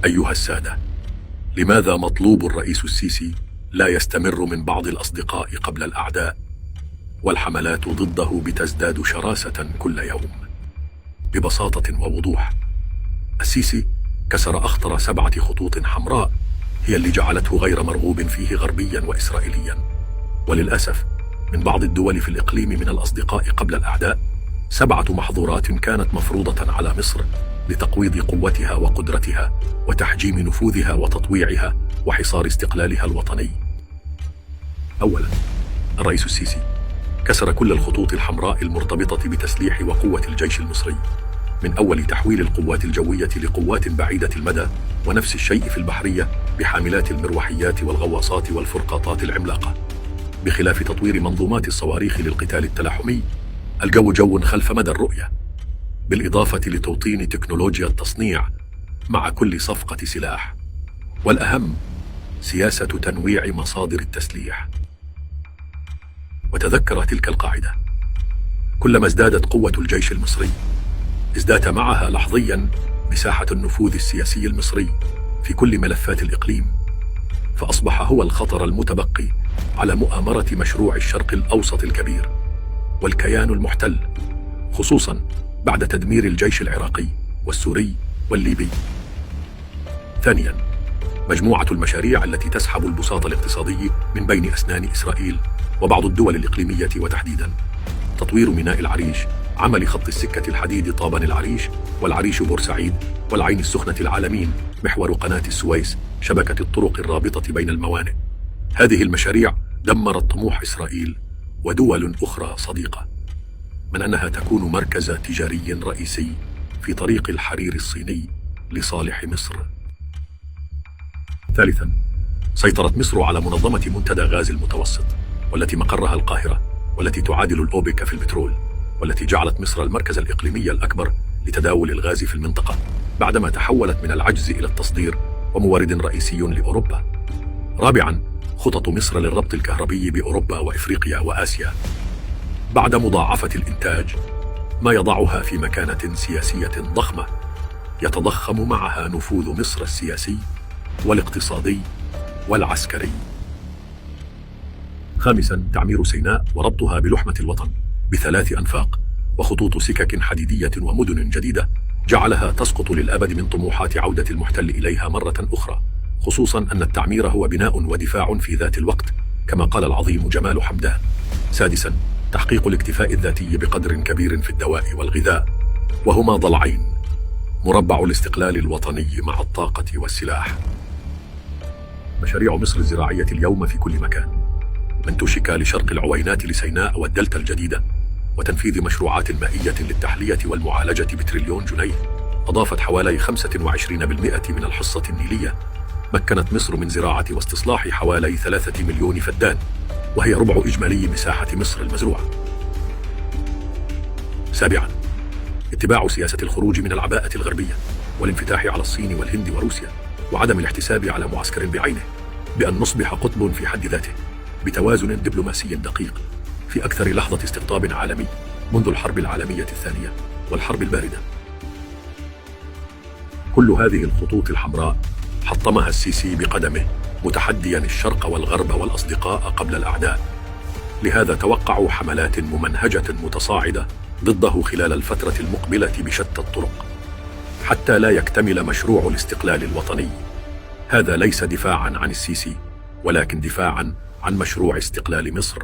أيها السادة، لماذا مطلوب الرئيس السيسي لا يستمر من بعض الأصدقاء قبل الأعداء، والحملات ضده بتزداد شراسة كل يوم؟ ببساطة ووضوح، السيسي كسر أخطر 7 خطوط حمراء هي اللي جعلته غير مرغوب فيه غربيا وإسرائيليا. وللأسف من بعض الدول في الإقليم من الأصدقاء قبل الأعداء 7 محظورات كانت مفروضة على مصر لتقويض قوتها وقدرتها وتحجيم نفوذها وتطويعها وحصار استقلالها الوطني. أولا، الرئيس السيسي كسر كل الخطوط الحمراء المرتبطة بتسليح وقوة الجيش المصري، من أول تحويل القوات الجوية لقوات بعيدة المدى، ونفس الشيء في البحرية بحاملات المروحيات والغواصات والفرقاطات العملاقة، بخلاف تطوير منظومات الصواريخ للقتال التلاحمي. الجو جو خلف مدى الرؤية، بالإضافة لتوطين تكنولوجيا التصنيع مع كل صفقة سلاح، والأهم سياسة تنويع مصادر التسليح. وتذكر تلك القاعدة: كلما ازدادت قوة الجيش المصري ازداد معها لحظيا مساحة النفوذ السياسي المصري في كل ملفات الإقليم، فأصبح هو الخطر المتبقي على مؤامرة مشروع الشرق الأوسط الكبير والكيان المحتل، خصوصا بعد تدمير الجيش العراقي والسوري والليبي. ثانيا، مجموعة المشاريع التي تسحب البساط الاقتصادي من بين أسنان إسرائيل وبعض الدول الإقليمية، وتحديدا تطوير ميناء العريش، عمل خط السكة الحديد طابن العريش والعريش بورسعيد والعين السخنة العالمين، محور قناة السويس، شبكة الطرق الرابطة بين الموانئ. هذه المشاريع دمرت طموح إسرائيل ودول أخرى صديقة من أنها تكون مركز تجاري رئيسي في طريق الحرير الصيني لصالح مصر. ثالثا، سيطرت مصر على منظمة منتدى غاز المتوسط، والتي مقرها القاهرة، والتي تعادل الأوبك في البترول، والتي جعلت مصر المركز الإقليمي الأكبر لتداول الغاز في المنطقة، بعدما تحولت من العجز إلى التصدير ومورد رئيسي لأوروبا. رابعا، خطط مصر للربط الكهربي بأوروبا وإفريقيا وآسيا، بعد مضاعفة الإنتاج، ما يضعها في مكانة سياسية ضخمة يتضخم معها نفوذ مصر السياسي والاقتصادي والعسكري. خامسا، تعمير سيناء وربطها بلحمة الوطن ب3 أنفاق وخطوط سكك حديدية ومدن جديدة جعلها تسقط للأبد من طموحات عودة المحتل إليها مرة أخرى، خصوصا أن التعمير هو بناء ودفاع في ذات الوقت، كما قال العظيم جمال حمدان. سادسا، تحقيق الاكتفاء الذاتي بقدر كبير في الدواء والغذاء، وهما ضلعين: مربع الاستقلال الوطني مع الطاقة والسلاح. مشاريع مصر الزراعية اليوم في كل مكان، من توشكا لشرق العوينات لسيناء والدلتا الجديدة، وتنفيذ مشروعات مائية للتحلية والمعالجة ب1 جنيه تريليون، أضافت حوالي 25% من الحصة النيلية. مكنت مصر من زراعة واستصلاح حوالي 3 مليون فدان، وهي ربع إجمالي مساحة مصر المزروعة. سابعا، اتباع سياسة الخروج من العباءة الغربية والانفتاح على الصين والهند وروسيا، وعدم الاحتساب على معسكر بعينه، بأن نصبح قطب في حد ذاته بتوازن دبلوماسي دقيق في أكثر لحظة استقطاب عالمي منذ الحرب العالمية الثانية والحرب الباردة. كل هذه الخطوط الحمراء حطمها السيسي بقدمه، متحديا الشرق والغرب والأصدقاء قبل الأعداء. لهذا توقعوا حملات ممنهجة متصاعدة ضده خلال الفترة المقبلة بشتى الطرق، حتى لا يكتمل مشروع الاستقلال الوطني. هذا ليس دفاعا عن السيسي، ولكن دفاعا عن مشروع استقلال مصر.